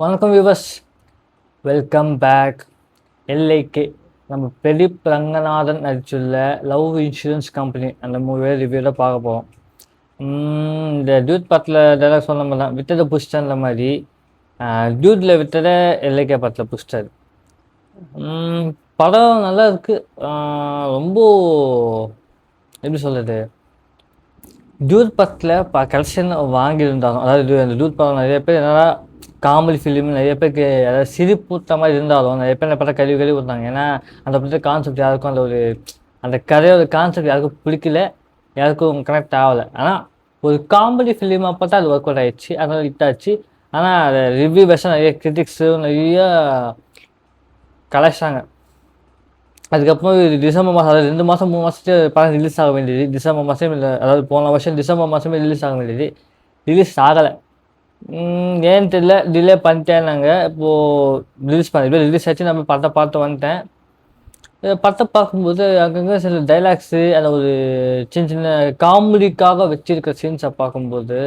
வணக்கம் viewers, welcome back. LIK நம்ம பிரதீப் ரங்கநாதன் நடிச்சுள்ள லவ் இன்சூரன்ஸ் கம்பெனி அந்த மூவியை ரிவ்யூவில் பார்க்க போகிறோம். இந்த டியூட் படத்தில் இதெல்லாம் சொன்ன மாதிரி தான் விட்டதை புஷ்டன்ற மாதிரி டியூட்டில் விட்டதை எல்ஐகே படத்தில் புஷ்டாரு. படம் நல்லா இருக்கு. ரொம்ப எப்படி சொல்கிறது, டியூட் படத்தில் கலெக்ஷன் வாங்கியிருந்தாலும், அதாவது அந்த டியூட் படம் நிறைய பேர் என்னடா காமெடி ஃபிலிம் நிறைய பேருக்கு அதாவது சிரிப்பூத்த மாதிரி இருந்தாலும் நிறைய பேர் படம் கழுவி விட்டாங்க. ஏன்னா அந்த படத்தில் கான்செப்ட் யாருக்கும் அந்த கதையோட கான்செப்ட் யாருக்கும் பிடிக்கல, யாருக்கும் கனெக்ட் ஆகலை. ஆனால் ஒரு காமெடி ஃபிலிமாக பார்த்தா அது ஒர்க் அவுட் ஆகிடுச்சு, அதனால் ஹிட் ஆச்சு. ஆனால் அதை ரிவ்யூ பேஸாக நிறைய கிரிட்டிக்ஸும் நிறைய கலாய்ச்சாங்க. அதுக்கப்புறம் டிசம்பர் மாதம், அதாவது 2 மாதம் 3 மாதத்துக்கு படம் ரிலீஸ் ஆக வேண்டியது டிசம்பர் மாதம் இல்லை, அதாவது போன வருஷம் டிசம்பர் மாதமே ரிலீஸ் ஆக வேண்டியது ரிலீஸ் ஆகலை. ஏன்னு தெரியல, டிலே பண்ணிட்டேன்னாங்க. இப்போது ரிலீஸ் ஆச்சு. நம்ம படத்தை பார்த்து வந்துட்டேன். படத்தை பார்க்கும்போது அங்கங்கே சில டைலாக்ஸு, அந்த ஒரு சின்ன சின்ன காமெடிக்காக வச்சிருக்கிற சீன்ஸை பார்க்கும்போது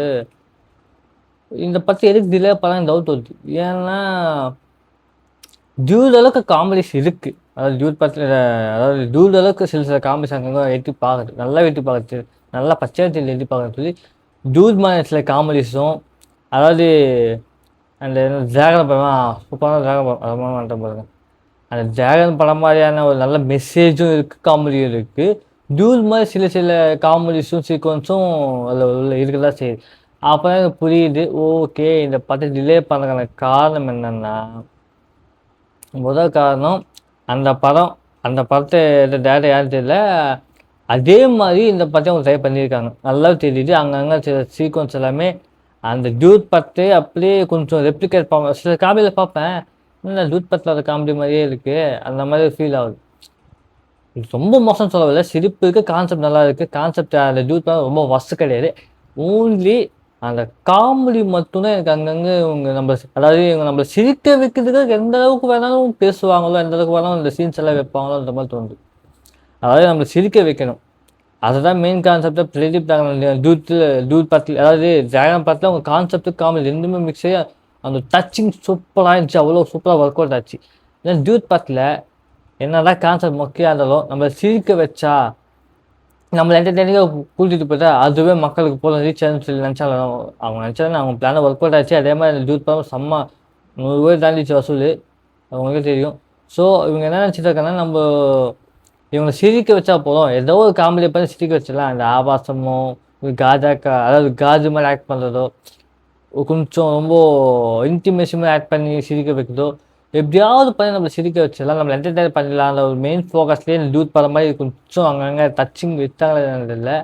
இந்த படத்தை எதுக்கு டிலே பண்ணலாம் டவுட் வருது. ஏன்னா டியூட் அளவுக்கு காமெடிஸ் இருக்குது. அதாவது டியூட் படத்தில், அதாவது டியூட் அளவுக்கு சில காமெடிஸ் அங்கங்கே எட்டி பார்க்குது, நல்லா எட்டி பார்க்குது, நல்லா பச்சையத்தில் எட்டி பார்க்குறது சொல்லி டியூட் மாதிரி சில காமெடிஸும், அதாவது அந்த டிராகன் படம் சூப்பரான டிராகன் படம் அது மாதிரி வந்துட்டு பாருங்க. அந்த டிராகன் படம் மாதிரியான ஒரு நல்ல மெசேஜும் இருக்குது, காமெடியும் இருக்குது. டியூட் மாதிரி சில காமெடிஸும் சீக்வன்ஸும் அதில் இருக்குதான் செய்யுது. அப்போ தான் எனக்கு புரியுது, ஓகே இந்த படத்தை டிலே பண்ணுறதுக்கான காரணம் என்னென்னா, முதல் காரணம் அந்த படத்தை டேரக்டர் யாரும் தெரியல, அதே மாதிரி இந்த படத்தை அவங்க ட்ரை பண்ணியிருக்காங்க, நல்லா தெரியுது. அங்கங்கே சில சீக்வன்ஸ் எல்லாமே அந்த டியூட் படத்தை அப்படியே கொஞ்சம் ரெப்ளிகேட் பார்ப்பேன். சில காமெடியில் பார்ப்பேன், இந்த டியூட் படத்தில் அந்த காமெடி மாதிரியே இருக்குது, அந்த மாதிரி ஃபீல் ஆகுது. ரொம்ப மோசம் சொல்லவில்லை, சிரிப்பு இருக்குது, கான்செப்ட் நல்லா இருக்குது. கான்செப்ட் அந்த டியூட் படம் ரொம்ப வசு கிடையாது. ஓன்லி அந்த காமெடி மட்டும்தான் எனக்கு அங்கங்கே அதாவது இவங்க நம்மளை சிரிக்க வைக்கிறதுக்கு எந்த அளவுக்கு வேணாலும் பேசுவாங்களோ, எந்த அளவுக்கு வேணாலும் இந்த சீன்ஸ் எல்லாம் வைப்பாங்களோ அந்த மாதிரி தோணுது. அதாவது நம்மளை சிரிக்க வைக்கணும், அதுதான் மெயின் கான்செப்டை. பிரதீப் டியூட் படத்தில், அதாவது டிராகன் படத்தில் அவங்க கான்செப்ட் காமெடி ரெண்டுமே மிக்ஸ் ஆகி அந்த டச்சிங் சூப்பராக இருந்துச்சு, அவ்வளோ சூப்பராக ஒர்க் அவுட் ஆச்சு. ஏன்னா டியூட் படத்தில் என்னதான் கான்செப்ட் முக்கியம் இருந்தாலும் நம்மளை சிரிக்க வச்சா, நம்மளை என்டர்டெய்னிங்காக கூட்டிகிட்டு போயிட்டா அதுவே மக்களுக்கு போல ரீச் ஆகுதுன்னு சொல்லி நினச்சாலும் அவங்க நினச்சாலும் அவங்க பிளானை ஒர்க் அவுட் ஆச்சு. அதே மாதிரி டியூட் படம் செம்ம 100 பேர் தாண்டிச்சு வசூல், அவங்களுக்கே தெரியும். ஸோ இவங்க என்ன நினச்சிட்டு இருக்காங்கன்னா, நம்ம இவங்களை சிரிக்க வச்சா போதும், ஏதோ ஒரு காமெடியை பண்ணி சிரிக்க வச்சிடலாம். அந்த ஆபாசமோ அதாவது காஜு மாதிரி ஆக்ட் பண்ணுறதோ, கொஞ்சம் ரொம்ப இன்டிமேஷன் மாதிரி ஆக்ட் பண்ணி சிரிக்க வைக்கிறதோ, எப்படியாவது பண்ணி நம்மளை சிரிக்க வச்சிடலாம், நம்மளை என்டர்டைன் பண்ணிடலாம். அந்த ஒரு மெயின் ஃபோக்கஸ்லேயே டியூட் பட மாதிரி கொஞ்சம் அங்கங்கே டச்சிங் விட்டாங்களே இல்லை.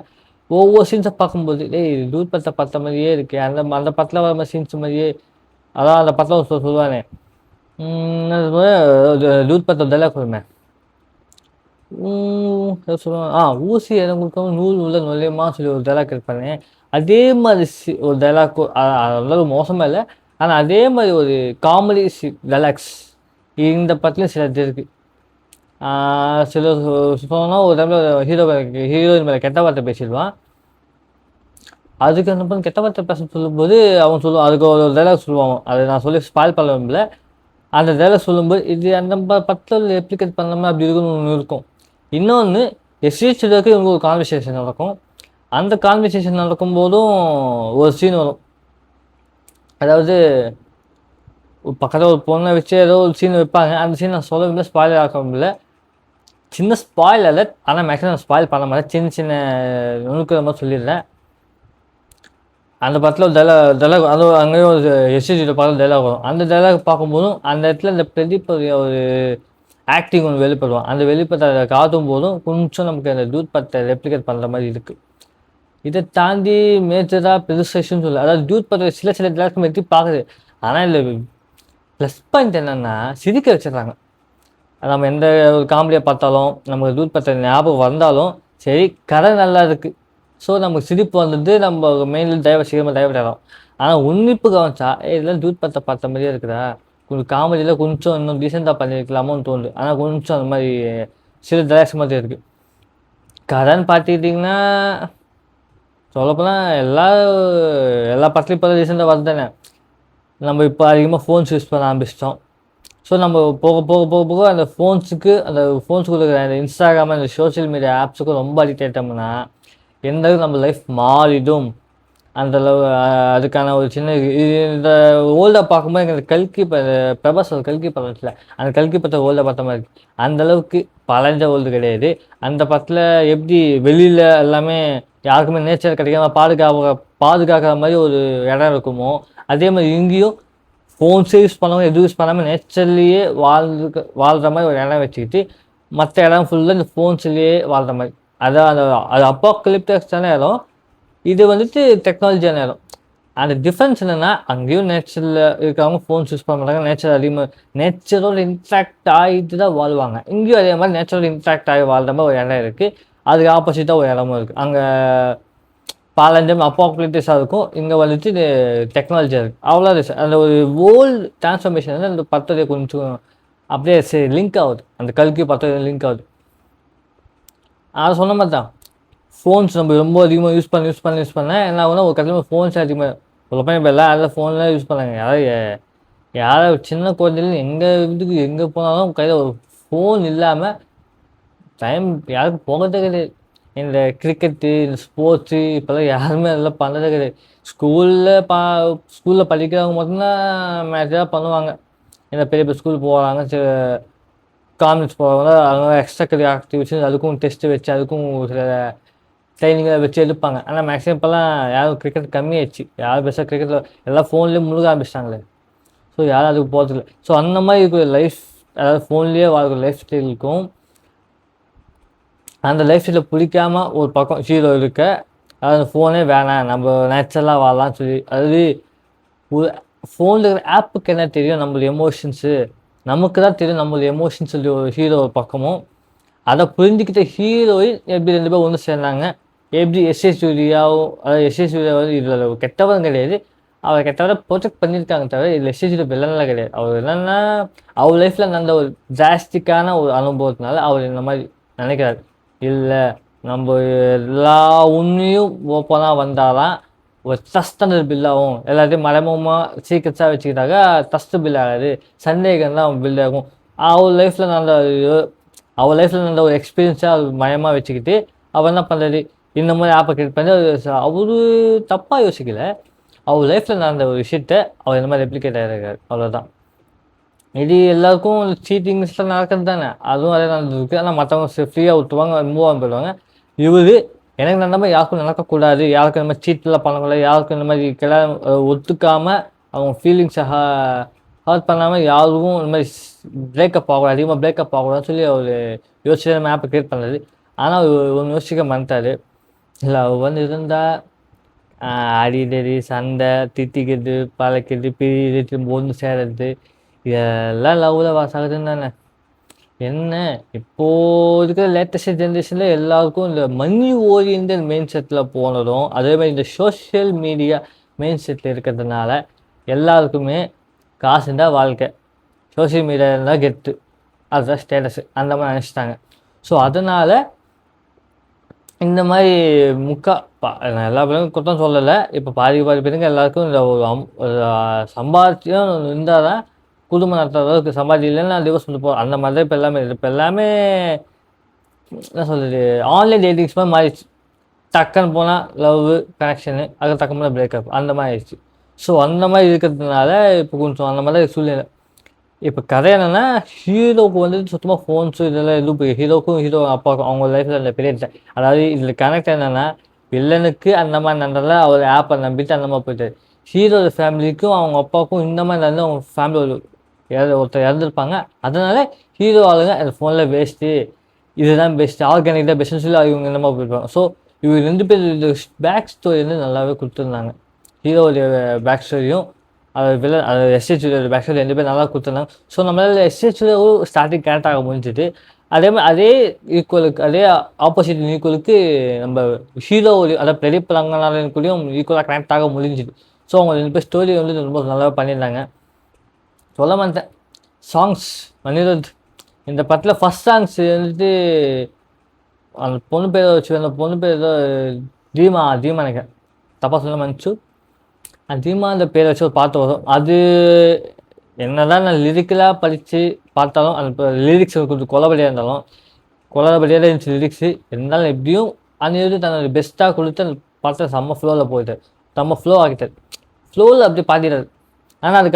ஒவ்வொரு சீன்ஸை பார்க்கும்போது டியூட் படத்தை பார்த்த மாதிரியே இருக்கு, அந்த படத்தில் வர மாதிரி சீன்ஸ் மாதிரியே. அதான் அந்த படத்தில் சொல்லுவானே, டியூட் படத்தை டைலாக் சொல்லுமே, சொல்லுவாங்க ஊசி இடம் கொடுக்காம நூல் உள்ள நுழையமா சொல்லி ஒரு டைலாக் இருப்பானே, அதே மாதிரி ஒரு டைலாக். அவ்வளோ மோசமாக இல்லை, ஆனால் அதே மாதிரி ஒரு காமெடி டைலாக்ஸ் இந்த படத்துலையும் சில இது இருக்குது. சில சொன்னால் ஒரு டைமில் ஹீரோயின் மேலே கெட்ட வார்த்தை பேசிடுவான். அதுக்கு அந்த பொண்ணு கெட்ட வார்த்தை பேச சொல்லும்போது அவன் சொல்லுவான், அதுக்கு ஒரு டைலாக் சொல்லுவான். அதை நான் சொல்லி ஸ்பாயில் பண்ணல. அந்த டைலாக் சொல்லும்போது இது அந்த படத்தில் ரெப்ளிகேட் பண்ணலாமா அப்படி இருக்குன்னு ஒன்று இருக்கும். இன்னொன்று எஸ்ஹெச்க்கு இவங்க ஒரு கான்வர்சேஷன் நடக்கும். அந்த கான்வர்சேஷன் நடக்கும்போதும் ஒரு சீன் வரும். அதாவது பக்கத்தில் ஒரு பொண்ணை வச்சு ஏதோ ஒரு சீன் வைப்பாங்க. அந்த சீன் நான் சொல்ல முடியல, ஸ்பாயில் ஆக்க முடியல. சின்ன ஸ்பாயில் அல்ல, ஆனால் மேக்ஸிமம் ஸ்பாயில் பண்ண மாட்டேன், சின்ன சின்ன நுணுக்கிற மாதிரி சொல்லிடுறேன். அந்த படத்தில் ஒரு டைலாக் அது அங்கேயும் ஒரு எஸ்ஹெச்சியில் படத்தில் டைலாக் வரும். அந்த டைலாக் பார்க்கும்போதும் அந்த இடத்துல இந்த பிரதீப் ஒரு ஆக்டிங் ஒன்று வெளிப்படுவான். அந்த வெளிப்படத்தை காட்டும் போதும் கொஞ்சம் நமக்கு அந்த டியூட் படத்தை ரெப்ளிகேட் பண்ணுற மாதிரி இருக்குது. இதை தாண்டி மேஜராக பெருசேஷன் சொல்லு, அதாவது டியூட் படத்தை சில டைலாக்ஸ் எட்டி பார்க்குது. ஆனால் இல்லை ப்ளஸ் பாயிண்ட் என்னென்னா சிரிக்க வச்சிடறாங்க. நம்ம எந்த ஒரு காமெடியை பார்த்தாலும் நமக்கு டியூட் படத்தை ஞாபகம் வந்தாலும் சரி, கதை நல்லா இருக்குது, ஸோ நமக்கு சிரிப்பு வந்துட்டு நம்ம மெயினில் சீக்கிரமாக டைவர்ட் ஆகும். ஆனால் உன்னிப்பு கவனிச்சா இதெல்லாம் டியூட் படத்தை பார்த்த மாதிரியே இருக்குதா, கொஞ்சம் காமெடியில் கொஞ்சம் இன்னும் டீசெண்டாக பண்ணியிருக்கலாமோன்னு தோணுது. ஆனால் கொஞ்சம் அந்த மாதிரி சில டைலாக்ஸ் மாதிரி இருக்குது. கதைன்னு பார்த்துக்கிட்டிங்கன்னா சொல்லப்போனால் எல்லா படத்துலையும் இப்போ ரீசெண்டாக வருது தானே. நம்ம இப்போ அதிகமாக ஃபோன்ஸ் யூஸ் பண்ண ஆரம்பிச்சிட்டோம். ஸோ நம்ம போக போக போக போக அந்த ஃபோன்ஸுக்குள்ள இருக்கிற அந்த இன்ஸ்டாகிராம், அந்த சோஷியல் மீடியா ஆப்ஸுக்கும் ரொம்ப அடிக்ட் ஆகிட்டோம்னா எந்த அளவுக்கு நம்ம லைஃப் மாறிடும் அந்த அளவு அதுக்கான ஒரு சின்ன இந்த ஓல்டை பார்க்கும்போது எங்களுக்கு பிரபாஸ் ஒரு கல்கி படம் இருக்குல்ல, அந்த கல்கி படத்தை ஓல்டை பார்த்த மாதிரி இருக்கு. அந்த அளவுக்கு பழஞ்ச ஓல்டு கிடையாது. அந்த படத்தில் எப்படி வெளியில் எல்லாமே யாருக்குமே நேச்சர் கிடைக்காம பாதுகாக்கிற மாதிரி ஒரு இடம் இருக்குமோ, அதே மாதிரி இங்கேயும் ஃபோன்ஸே யூஸ் பண்ணாமல் எதுவும் யூஸ் பண்ணாமல் நேச்சர்லேயே வாழ்கிற மாதிரி ஒரு இடம் வச்சுக்கிட்டு மற்ற இடம் ஃபுல்லாக இந்த ஃபோன்ஸ்லேயே வாழ்கிற மாதிரி. அதான் அது அப்பாக்கலிப்டிக்ஸான இடம், இது வந்துட்டு டெக்னாலஜியான இடம். அந்த டிஃப்ரென்ஸ் என்னென்னா, அங்கேயும் நேச்சரில் இருக்கிறவங்க ஃபோன்ஸ் யூஸ் பண்ண மாட்டாங்க, நேச்சரோட இன்ட்ராக்ட் ஆகிட்டு தான் வாழ்வாங்க. இங்கேயும் அதே மாதிரி நேச்சரோட இன்ட்ராக்ட் ஆகி வாழ்கிற மாதிரி ஒரு இடம் இருக்குது. அதுக்கு ஆப்போசிட்டாக ஒரு இடமும் இருக்குது. அங்கே பாலஞ்சம் அப்பாக்கலிப்டிக்ஸாக இருக்கும், இங்கே வந்துட்டு இது டெக்னாலஜியாக இருக்குது. அவ்வளோ அந்த ஒரு ஓல்டு டிரான்ஸ்ஃபர்மேஷன் வந்து அந்த பத்தோடைய கொஞ்சம் அப்படியே லிங்க் ஆகுது, அந்த கல்கி பத்தோடைய லிங்க் ஆகுது. அதை சொன்ன மாதிரி தான் ஃபோன்ஸ் நம்ம ரொம்ப அதிகமாக யூஸ் பண்ண என்ன ஆகுனா ஒரு கட்டத்தில் ஃபோன்ஸ் அதிகமாக ஒரு பையன் இப்போ எல்லாம் ஃபோன்லாம் யூஸ் பண்ணாங்க. யாராவது சின்ன குழந்தைகள் எங்கே போனாலும் கையில் ஒரு ஃபோன் இல்லாமல் டைம் யாருக்கும் போகிறதே கிடையாது. இந்த கிரிக்கெட்டு, இந்த ஸ்போர்ட்ஸு இப்போல்லாம் யாருமே அதெல்லாம் பண்ணுறதே கிடையாது. ஸ்கூலில் படிக்கிறவங்க மட்டும்தான் மேட்சாக பண்ணுவாங்க. இந்த பெரிய பெரிய ஸ்கூல் போகிறாங்க, காலேஜ் போகிறவங்க அவங்க எக்ஸ்ட்ரா கரிக்குலர் ஆக்டிவிட்டீஸ் அதுக்கும் டெஸ்ட்டு வச்சு அதுக்கும் சில ட்ரைனிங்கை வச்சு எடுப்பாங்க. ஆனால் மேக்ஸிமம் இப்போல்லாம் யாரும் கிரிக்கெட் கம்மியாயிடுச்சு. யாரும் பெருசாக கிரிக்கெட்டில் எல்லாம் ஃபோன்லேயே முழுக ஆரம்பிச்சிட்டாங்களே. ஸோ யாரும் அதுக்கு போகிறதில்ல. ஸோ அந்த மாதிரி இருக்கிற லைஃப், அதாவது ஃபோன்லேயே வாழ்கிற லைஃப் ஸ்டைலுக்கும் அந்த லைஃப் ஸ்டைலில் பிடிக்காமல் ஒரு பக்கம் ஹீரோ இருக்க, அதாவது ஃபோனே வேணாம் நம்ம நேச்சுரலாக வாழலாம்னு சொல்லி, அதாவது ஒரு ஃபோனில் இருக்கிற ஆப்புக்கு என்ன தெரியும், நம்மளோட எமோஷன்ஸு நமக்கு தான் தெரியும், நம்மளோட எமோஷன்ஸ் சொல்லி ஒரு ஹீரோ ஒரு பக்கமும், அதை புரிஞ்சுக்கிட்ட ஹீரோயின் எப்படி 2 பேர் ஒன்று சேர்ந்தாங்க, எப்படி எஸ்ஏ சூர்யாவும், அதாவது எஸ்ஏ சூர்யா வந்து இதில் கெட்டவரும் கிடையாது, அவர் கெட்டவரை ப்ரொஜெக்ட் பண்ணியிருக்காங்க தவிர இதில் எஸ்ஏ சூர்யா வில்லன்லாம் கிடையாது. அவர் என்னன்னா அவர் லைஃப்பில் நடந்த ஒரு டிராஸ்டிக்கான ஒரு அனுபவத்தினால அவர் இந்த மாதிரி நினைக்கிறார். இல்லை நம்ம எல்லா உண்மையும் ஓப்பனாக வந்தாதான் ஒரு ட்ரஸ்டான பில் ஆகும். எல்லாத்தையும் மறைமுகமாக சீக்கிரட்டாக வச்சுக்கிட்டாக்கா ட்ரஸ்ட் பில் ஆகாது, சந்தேகம் தான் பில் ஆகும். அவர் லைஃப்பில் நடந்த ஒரு எக்ஸ்பீரியன்ஸாக அவர் மயமாக வச்சுக்கிட்டு அவர் என்ன பண்ணுறது, இந்த மாதிரி ஆப்பை கிரியேட் பண்ணி அவர் தப்பாக யோசிக்கலை. அவர் லைஃப்பில் நடந்த ஒரு விஷயத்த அவர் இந்த மாதிரி ரெப்ளிகேட் ஆகிருக்காரு, அவ்வளோதான். இது எல்லாருக்கும் சீட்டிங்ஸ்லாம் நடக்கிறது தானே, அதுவும் அதே நடந்துருக்கு. ஆனால் மற்றவங்க ஃப்ரீயாக விட்டுருவாங்க, மூவ் ஆன் போயிடுவாங்க. இவர் எனக்கு நடந்த மாதிரி யாருக்கும் நடக்கக்கூடாது, யாருக்கும் இந்த மாதிரி சீட்டெலாம் பண்ணக்கூடாது, யாருக்கும் இந்த மாதிரி ஒத்துக்காமல் அவங்க ஃபீலிங்ஸை ஹர்ட் பண்ணாமல் யாருக்கும் இந்த மாதிரி பிரேக்கப் ஆகக்கூடாது, அதிகமாக பிரேக்கப் ஆகக்கூடாதுன்னு சொல்லி அவர் யோசிச்சு நம்ம ஆப்பை கிரியேட் பண்ணுறது. ஆனால் ஒன்று யோசிக்க மாட்டார். இல்லை அவர் வந்து இருந்தால் அடிதடி சண்டை திட்டிக்கிறது பழக்கிறது பிரிது திரும்ப ஒன்று சேரது இதெல்லாம் லவ்வில் வாசாகுதுன்னு தானே. என்ன இப்போது இருக்கிற லேட்டஸ்ட் ஜென்ரேஷனில் எல்லாருக்கும் இந்த மணி ஓரியன்ட் மெயின் செட்டில் போனதும் அதேமாதிரி இந்த சோஷியல் மீடியா மெயின் செட்டில் இருக்கிறதுனால எல்லாருக்குமே காசு இருந்தால் வாழ்க்கை, சோஷியல் மீடியா இருந்தால் கெத்து, அதுதான் ஸ்டேட்டஸு, அந்த மாதிரி நினச்சிட்டாங்க. ஸோ அதனால் இந்த மாதிரி நான் எல்லா பேருக்கும் குற்றம் சொல்லலை, இப்போ பாதி பேருங்க எல்லாருக்கும் இந்த ஒரு சம்பாத்தியம் இருந்தால் தான் குடும்பம் நடத்துகிற அளவுக்கு, சம்பாதி இல்லைன்னா டிவோர்ஸ் வந்து போகிறோம். அந்த மாதிரி தான் இப்போ எல்லாமே என்ன சொல்கிறது, ஆன்லைன் டேட்டிங்ஸ் மாதிரி மாறிடுச்சு. டக்குன்னு போனால் லவ் கனெக்ஷனு, அதுக்கு தக்க மாதிரி பிரேக்கப், அந்த மாதிரி ஆயிடுச்சு. ஸோ அந்த மாதிரி இருக்கிறதுனால இப்போ கொஞ்சம் அந்த மாதிரி தான் சூழ்நிலை. இப்போ கதை என்னென்னா, ஹீரோவுக்கு வந்துட்டு சுத்தமாக ஃபோன்ஸு இதெல்லாம் எதுவும் ஹீரோக்கும் அப்பாவுக்கும் அவங்க லைஃப்பில் அந்த பெரிய, அதாவது இதில் கனெக்ட் என்னென்னா வில்லனுக்கு அந்த மாதிரி நடந்தால அவர் ஆப்பை நம்பிட்டு அந்த மாதிரி போயிட்டார். ஹீரோட ஃபேமிலிக்கும் அவங்க அப்பாவுக்கும் இந்த மாதிரி நடந்து அவங்க ஃபேமிலி ஒருத்தர் இறந்துருப்பாங்க. அதனால் ஹீரோ ஆளுங்க அந்த ஃபோனில் வேஸ்ட்டு, இதுதான் பெஸ்ட்டு, ஆர்கானிக் தான் பெஸ்ட்டுன்னு சொல்லி இவங்க இந்த மாதிரி போயிருப்பாங்க. ஸோ இவங்க 2 பேர் இந்த பேக் ஸ்டோரி வந்து நல்லாவே கொடுத்துருந்தாங்க. ஹீரோடைய பேக் ஸ்டோரியும் அது எஸ்ஹெச்ஓட பேக் ஸ்டோரி 2 பேர் நல்லா கொடுத்துருந்தாங்க. ஸோ நம்மளால் எஸ்ஹெச்ஓவும் ஸ்டார்டிங் கேரக்டாக முடிஞ்சுது. அதே மாதிரி அதே ஈக்குவலுக்கு, அதே ஆப்போசிட் ஈக்குவலுக்கு நம்ம ஹீரோ அதாவது பெரிய பழங்கனாலையும் ஈக்குவலாக கனெக்ட் ஆக முடிஞ்சுது. ஸோ அவங்க 2 பேர் ஸ்டோரி வந்து ரொம்ப நல்லா பண்ணியிருந்தாங்க. சொல்ல மாட்டேன். சாங்ஸ் அனிருத் இந்த படத்தில் ஃபஸ்ட் சாங்ஸ் வந்துட்டு அந்த பொண்ணு பேரை வச்சு, அந்த பொண்ணு பேர் ஏதோ தீமா நினைக்கிறேன், தப்பாக சொல்ல மன்னிச்சு. அதிகமாக அந்த பேரை வச்சு ஒரு பாட்டு வரும். அது என்னதான் நான் லிரிக்கலாக படித்து பார்த்தாலும் அந்த லிரிக்ஸ் கொஞ்சம் குளபடியாக இருந்தாலும் குளறுபடியாக இருந்துச்சு லிரிக்ஸு. இருந்தாலும் எப்படியும் அன்னையோடு தன்னோட பெஸ்ட்டாக கொடுத்து அந்த படத்தை செம்ம ஃப்ளோவில் போயிட்டார். செம்ம ஃப்ளோ ஆகிட்டார். ஃப்ளோவில் அப்படி பாடிட்டார். ஆனால்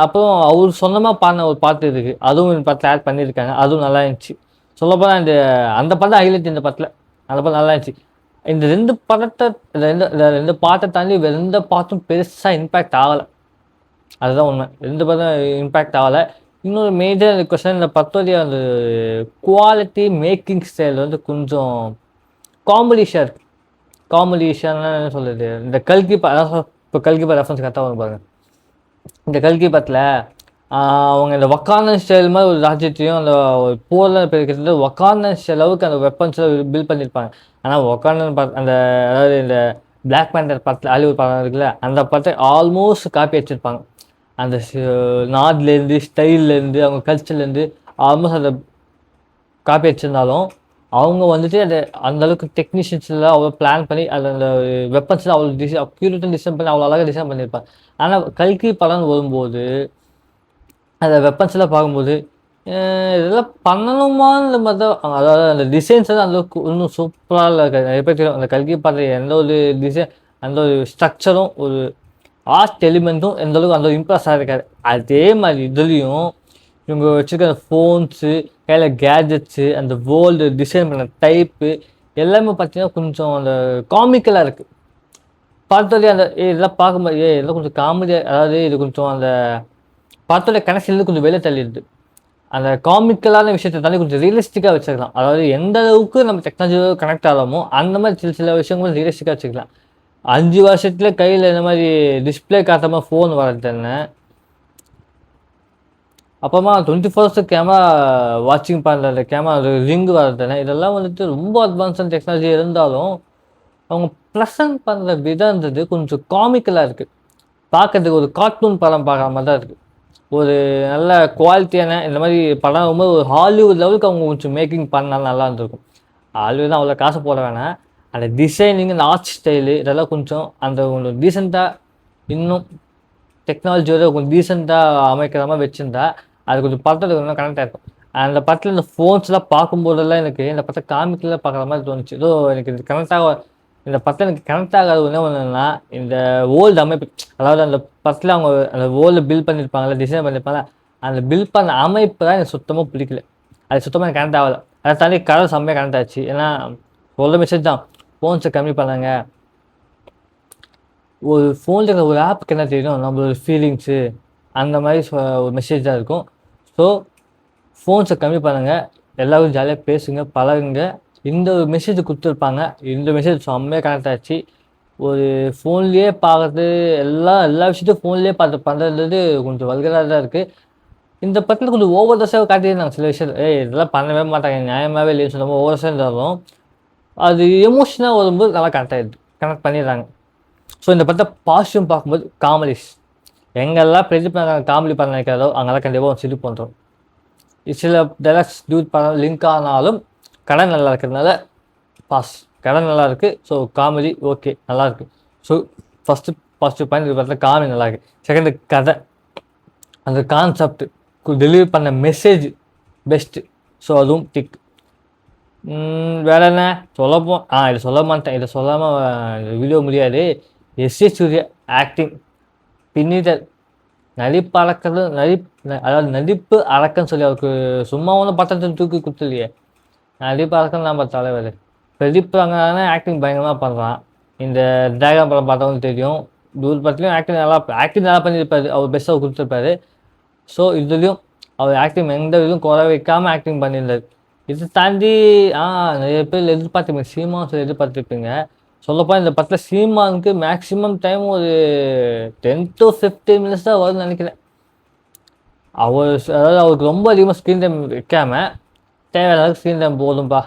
அப்புறம் அவர் சொந்தமாக பாடின ஒரு பாட்டு இருக்குது, அதுவும் இந்த படத்தில் ஆட் பண்ணியிருக்காங்க. அதுவும் நல்லா இருந்துச்சு. சொல்லப்போனால் அந்த படம் ஹைலைட் இந்த படத்தில். அந்த படம் நல்லா இருந்துச்சு. இந்த ரெண்டு பாட்டை தாண்டி வேறு எந்த பாட்டும் பெருசாக இம்பேக்ட் ஆகலை. அதுதான் உண்மை. ரெண்டு படம் இம்பேக்ட் ஆகலை. இன்னொரு மேஜர் கொஸ்டின், இந்த படத்துடைய அந்த குவாலிட்டி மேக்கிங் ஸ்டைல் வந்து கொஞ்சம் காமெடிஷாக இருக்குது. காமெடிஷான்னு என்ன சொல்லுது, இந்த கல்கி இப்போ கல்கி ரெஃபரன்ஸ் கரெக்டாக வரும் பாருங்க. இந்த கல்கி படத்தில் அவங்க இந்த வக்கானன் ஸ்டைல் மாதிரி ஒரு ராஜ்யத்தையும் அந்த ஒரு போரில் பிரிக்கிறது வக்கானன் அளவுக்கு அந்த வெப்பன்ஸில் பில்ட் பண்ணியிருப்பாங்க. ஆனால் வக்கானன் அந்த அதாவது இந்த பிளாக் பேண்டர் படத்தில் ஹாலிவுட் படம் இருக்குல்ல, அந்த படத்தை ஆல்மோஸ்ட் காப்பி வச்சுருப்பாங்க. அந்த நாட்லேருந்து ஸ்டைல்லேருந்து அவங்க கல்ச்சர்லேருந்து ஆல்மோஸ்ட் அதை காப்பி வச்சுருந்தாலும் அவங்க வந்துட்டு அந்தளவுக்கு டெக்னீஷியன்ஸில் அவ்வளோ பிளான் பண்ணி அந்த வெப்பன்ஸில் அவ்வளோ அக்யூரேட்டாக டிசைன் பண்ணி அவ்வளோ அழகாக டிசைன் பண்ணியிருப்பாங்க. ஆனால் கல்கி படம் வரும்போது அந்த வெப்பன்ஸ்லாம் பார்க்கும்போது இதெல்லாம் பண்ணணுமான்ற மாதிரி தான். அதாவது அந்த டிசைன்ஸ் வந்து அந்தளவுக்கு இன்னும் சூப்பராக இருக்காது. நிறைய பேர் தெரியும் அந்த கல்கி படம் எந்த ஒரு டிசைன், அந்த ஒரு ஸ்ட்ரக்சரும் ஒரு ஆர்ட் எலிமெண்ட்டும் எந்தளவுக்கு அந்த இம்ப்ரெஸ்ஸாக இருக்காது. அதே மாதிரி இதுலேயும் இவங்க வச்சுருக்க அந்த ஃபோன்ஸு, கையில் கேஜெட்ஸு, அந்த வேர்ல்டு டிசைன் பண்ண டைப்பு எல்லாமே பார்த்தீங்கன்னா கொஞ்சம் அந்த காமிக்கலாக இருக்குது. படத்துலேயே அந்த இதெல்லாம் பார்க்கும்போது இதெல்லாம் கொஞ்சம் காமெடியாக, அதாவது இது கொஞ்சம் அந்த படத்தோட கனெக்ஷன்லேருந்து கொஞ்சம் வெளியே தள்ளிடுது. அந்த காமிக்கலான விஷயத்தை தாண்டி கொஞ்சம் ரியலிஸ்டிக்காக வச்சுக்கலாம். அதாவது எந்த அளவுக்கு நம்ம டெக்னாலஜியோட கனெக்ட் ஆகாமோ அந்த மாதிரி சில விஷயங்களும் ரியலிஸ்டிக்காக வச்சுக்கலாம். 5 வருஷத்துல கையில் இந்த மாதிரி டிஸ்பிளே காட்டாமல் ஃபோன் வரதுன்னு, அப்புறமா 24 hours கேமரா வாட்சிங் பண்ணுறது, கேமரா ரிங்கு வரதுன்னு, இதெல்லாம் வந்துட்டு ரொம்ப அட்வான்ஸான டெக்னாலஜி இருந்தாலும் அவங்க ப்ரெசன்ட் பண்ணுற விதம்ன்றது கொஞ்சம் காமிக்கலாக இருக்குது. பார்க்கறதுக்கு ஒரு கார்ட்டூன் படம் பார்க்குற மாதிரி தான் இருக்குது. ஒரு நல்ல குவாலிட்டியான இந்த மாதிரி படம் ரொம்ப ஒரு ஹாலிவுட் லெவலுக்கு அவங்க கொஞ்சம் மேக்கிங் பண்ணாலும் நல்லா இருந்திருக்கும். ஹாலிவுட் தான் அவ்வளோ காசு போட வேணாம். அந்த டிசைனிங், அந்த ஆர்ட் ஸ்டைலு இதெல்லாம் கொஞ்சம் அந்த கொஞ்சம் டீசெண்டாக, இன்னும் டெக்னாலஜியோட கொஞ்சம் டீசெண்டாக அமைக்கிற மாதிரி வச்சுருந்தா அது கொஞ்சம் படத்தில் கொஞ்சம் கனெக்டாக இருக்கும். அந்த படத்தில் இந்த ஃபோன்ஸ்லாம் பார்க்கும்போதெல்லாம் எனக்கு இந்த படத்தை காமிக்கெலாம் பார்க்குற மாதிரி தோணுச்சு. ஏதோ எனக்கு இது இந்த படத்தில் எனக்கு கனெக்ட் ஆகாது ஒன்றுன்னா இந்த ஓல்டு அமைப்பு. அதாவது அந்த படத்தில் அவங்க அந்த ஓல்டு பில்ட் பண்ணியிருப்பாங்கல்ல, டிசைன் பண்ணியிருப்பாங்க, அந்த பில்ட் பண்ண அமைப்பு தான் எனக்கு சுத்தமாக பிடிக்கல. அது சுத்தமாக எனக்கு கனெக்ட் ஆகலை. அதை தாண்டி கதை செம்மையாக கனெக்ட் ஆச்சு. ஏன்னா சொல்ல மெசேஜ் தான், ஃபோன்ஸை கம்மி பண்ணாங்க. ஒரு ஃபோனில் இருக்கிற ஒரு ஆப்புக்கு என்ன தெரியும், நம்மளோட ஃபீலிங்ஸு அந்த மாதிரி ஒரு மெசேஜ் தான் இருக்கும். ஸோ ஃபோன்ஸை கம்மி பண்ணுங்கள், எல்லோரும் ஜாலியாக பேசுங்க, பழகுங்க. இந்த ஒரு மெசேஜ் கொடுத்துருப்பாங்க. இந்த மெசேஜ் செம்மையாக கனெக்ட் ஆச்சு. ஒரு ஃபோன்லேயே பார்க்குறது எல்லா விஷயத்தையும் ஃபோன்லேயே பார்த்து பண்ணுறது கொஞ்சம் வல்கராக தான் இருக்குது. இந்த படத்தில் கொஞ்சம் ஓவர் தசாக காட்டியிருந்தாங்க சில விஷயம். இதெல்லாம் பண்ணவே மாட்டாங்க, நியாயமாகவே இல்லைன்னு சொல்லாமல் ஓவர் தசாக இருந்தாலும் அது எமோஷனாக வரும்போது நல்லா கனெக்ட் பண்ணிடுறாங்க. ஸோ இந்த படத்தை பாசிட்டிவ் பார்க்கும்போது காமெடிஸ் எங்கெல்லாம் பிரதிப் காமெடி பண்ண நினைக்கிறதோ அங்கெல்லாம் கண்டிப்பாக ஒரு சிரிப்பு பண்ணுறோம். சில டைலாக்ஸ் டியூட் பண்ண லிங்க் ஆனாலும் கடை நல்லா இருக்கிறதுனால பாஸ். கடை நல்லா இருக்குது. ஸோ காமெடி ஓகே நல்லாயிருக்கு. ஸோ ஃபஸ்ட்டு பாசிட்டிவ் பாயிண்ட் இது படத்தில் காமெடி நல்லாயிருக்கு. செகண்டு கதை, அந்த கான்செப்ட் டெலிவரி பண்ண மெசேஜ் பெஸ்ட்டு. ஸோ அதுவும் டிக். வேறு என்ன சொல்லப்போம், இதை சொல்ல மாட்டேன், இதை சொல்லாமல் வீடியோ முடியாது. எஸ்.ஏ. சூர்யா ஆக்டிங் பின்னிதழ். நடிப்பு அறக்கிறது அதாவது நடிப்பு அறக்கன்னு சொல்லி அவருக்கு சும்மா ஒன்றும் பட்டத்தை தூக்கி கொடுத்துலையே. நடிப்பு அறக்கன்னு நம்ம தலைவர் பிரதீப் அங்கே ஆக்டிங் பயங்கரமாக பண்ணுறான். இந்த டிராகன் படம் பார்த்தவங்களுக்கு தெரியும். டூர் படத்துலையும் ஆக்டிங் நல்லா பண்ணியிருப்பாரு, அவர் பெஸ்ட்டாக கொடுத்துருப்பாரு. ஸோ இதுலேயும் அவர் ஆக்டிங் எந்த இதுவும் குறை வைக்காமல் ஆக்டிங் பண்ணியிருந்தார். இதை தாண்டி நிறைய பேர் எதிர்பார்த்துருப்பீங்க, சீமான் சொல்லி எதிர்பார்த்துருப்பீங்க. சொல்லப்போனால் இந்த படத்தில் சீமானுக்கு மேக்ஸிமம் டைம் ஒரு 10 to 15 minutes தான் வரும்னு நினைக்கிறேன். அதாவது அவருக்கு ரொம்ப அதிகமாக ஸ்க்ரீன் டைம் வைக்காம தேவையான ஸ்க்ரீன் டைம் போதும்பா.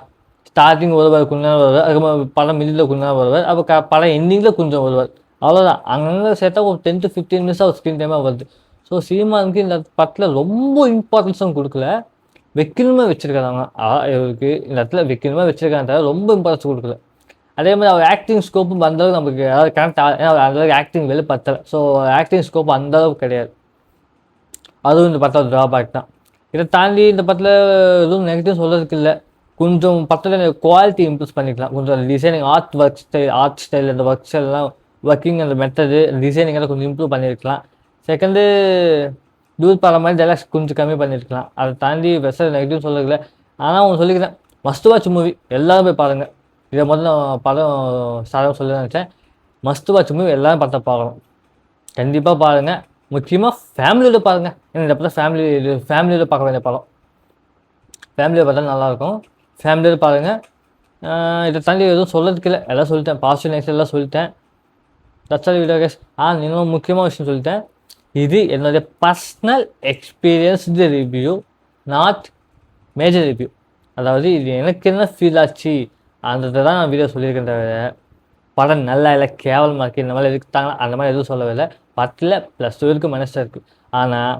ஸ்டார்டிங் வருவார், கொஞ்ச நேரம் வருவார், அதுக்கு படம் மிடில் கொஞ்ச நேரம் வருவார், அப்போ படம் எண்டிங்கில் கொஞ்சம் வருவார், அவ்வளோதான். அங்கங்கே சேர்த்தா ஒரு 10 to 15 minutes அவர் ஸ்க்ரீன் டைமாக வருது. ஸோ சீமானுக்கு இந்த படத்தில் ரொம்ப இம்பார்ட்டன்ஸும் கொடுக்கல, வைக்கணுமே வச்சுருக்காங்க. இவருக்கு இந்த இடத்துல வைக்கணுமே வச்சுருக்காங்க, ரொம்ப இம்பார்ட்டன்ஸ் கொடுக்கல. அதே மாதிரி அவர் ஆக்டிங் ஸ்கோப்பும் அந்தளவுக்கு நமக்கு அதாவது கனெக்ட் ஏன்னா அந்தளவுக்கு ஆக்டிங் வெளிப்படுத்தலை. ஸோ ஆக்டிங் ஸ்கோப் அந்தளவுக்கு கிடையாது. அதுவும் இந்த படத்தோட ட்ராபேக் தான். இதை தாண்டி இந்த படத்தில் எதுவும் நெகட்டிவ் சொல்கிறதுக்கு இல்லை. கொஞ்சம் படத்தில் குவாலிட்டி இம்ப்ரூவ் பண்ணிக்கலாம். கொஞ்சம் டிசைனிங் ஆர்ட் ஸ்டைல் இந்த ஒர்க் ஸ்டைல்லாம் ஒர்க்கிங் அந்த மெத்தடு டிசைனிங் எல்லாம் கொஞ்சம் இம்ப்ரூவ் பண்ணியிருக்கலாம். செகண்டு டியூட் படம் மாதிரி டைலாக்ஸ் கொஞ்சம் கம்மி பண்ணியிருக்கலாம். அதை தாண்டி பெருசாக நெகட்டிவ் சொல்கிறதுல. ஆனால் அவங்க சொல்லிக்கிறேன், மஸ்ட் வாட்ச் மூவி, எல்லோரும் போய் பாருங்கள். இதை முதல்ல படம் சாதகம் சொல்லி நினச்சேன். மஸ்ட் வாட்ச் மூவி எல்லோரும் படத்தை பார்க்கணும், கண்டிப்பாக பாருங்கள். முக்கியமாக ஃபேமிலியோட பாருங்கள். ஏன்னா இந்த படம் ஃபேமிலியோட பார்க்க வேண்டிய படம். ஃபேமிலியோட பார்த்தா நல்லாயிருக்கும், ஃபேமிலியோட பாருங்கள். இதை தாண்டி எதுவும் சொல்கிறதுக்கு இல்லை, எல்லாம் சொல்லிட்டேன். பாசிட்டிவ் நெக்ஸ்ட் எல்லாம் சொல்லிட்டேன். That's video case. இன்னும் முக்கியமான விஷயம் சொல்லிட்டேன். இது என்னுடைய personal experienced review, not major review. அதாவது இது எனக்கு என்ன ஃபீல் ஆச்சு அந்த தான் நான் வீடியோ சொல்லியிருக்கேன். தவிர படம் நல்லா இல்லை, கேவலமாக இருக்குது, இந்த மாதிரி எடுத்தாங்களா அந்த மாதிரி எதுவும் சொல்லவே இல்லை. பத்தில் +2 இருக்குது, மைனஸாக இருக்குது. ஆனால்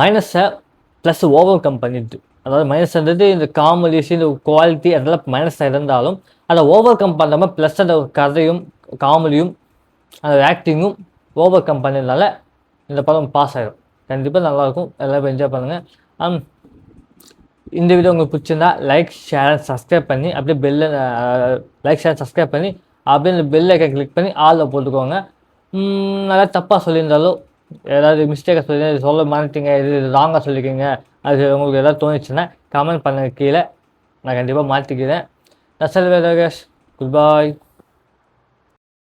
மைனஸை ப்ளஸ் ஓவர் கம் பண்ணிட்டு, அதாவது மைனஸ்ன்றது இந்த காமெடிஸ் இந்த குவாலிட்டி அதெல்லாம் மைனஸாக இருந்தாலும் அதை ஓவர் கம் பண்ணாமல் ப்ளஸ் அந்த கதையும் காமெடியும் அந்த ஆக்டிங்கும் ஓவர் கம் பண்ணதுனால இந்த படம் பாஸ் ஆகிடும். கண்டிப்பாக நல்லாயிருக்கும், எல்லோரும் என்ஜாய் பண்ணுங்கள். இந்த வீடியோ உங்களுக்கு பிடிச்சிருந்தா லைக் ஷேர் சப்ஸ்கிரைப் பண்ணி அப்படியே அப்படியே இந்த பெல் ஐக்கன் கிளிக் பண்ணி ஆளில் போட்டுக்கோங்க. நல்லா தப்பாக சொல்லியிருந்தாலும் ஏதாவது மிஸ்டேக்காக சொல்லி சொல்ல மாட்டீங்க, இது ராங்காக சொல்லிக்கோங்க, அது உங்களுக்கு எதாவது தோணுச்சுன்னா கமெண்ட் பண்ணுங்க கீழே, நான் கண்டிப்பாக மாற்றிக்கிறேன். That's all. Good bye.